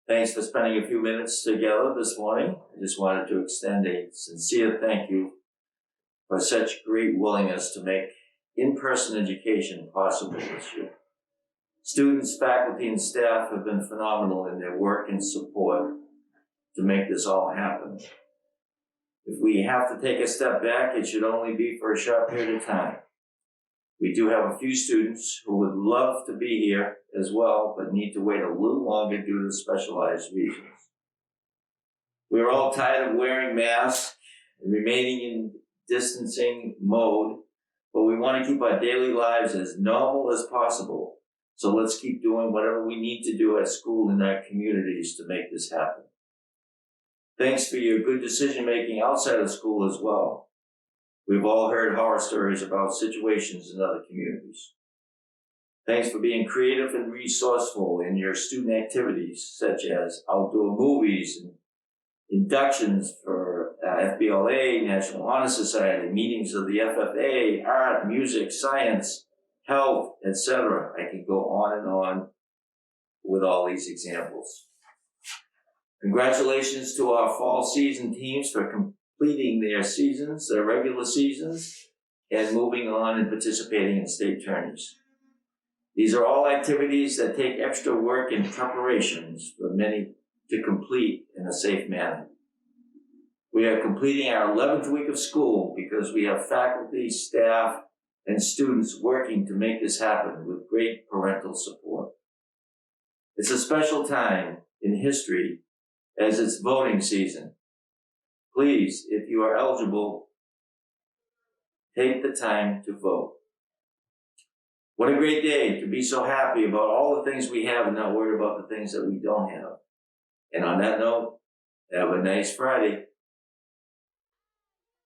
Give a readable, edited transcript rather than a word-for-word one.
Thanks for spending a few minutes together this morning. I just wanted to extend a sincere thank you for such great willingness to make in-person education possible this year. Students, faculty, and staff have been phenomenal in their work and support to make this all happen. If we have to take a step back, it should only be for a short period of time. We do have a few students who would love to be here as well, but need to wait a little longer due to specialized reasons. We're all tired of wearing masks and remaining in distancing mode, but we want to keep our daily lives as normal as possible. So let's keep doing whatever we need to do at school and our communities to make this happen. Thanks for your good decision-making outside of school as well. We've all heard horror stories about situations in other communities. Thanks for being creative and resourceful in your student activities, such as outdoor movies and inductions for FBLA, National Honor Society, meetings of the FFA, art, music, science, health, etc. I can go on and on with all these examples. Congratulations to our fall season teams for completing their seasons, their regular seasons, and moving on and participating in state tourneys. These are all activities that take extra work and preparations for many to complete in a safe manner. We are completing our 11th week of school because we have faculty, staff, and students working to make this happen with great parental support. It's a special time in history as it's voting season. Please, if you are eligible, take the time to vote. What a great day to be so happy about all the things we have and not worried about the things that we don't have. And on that note, have a nice Friday.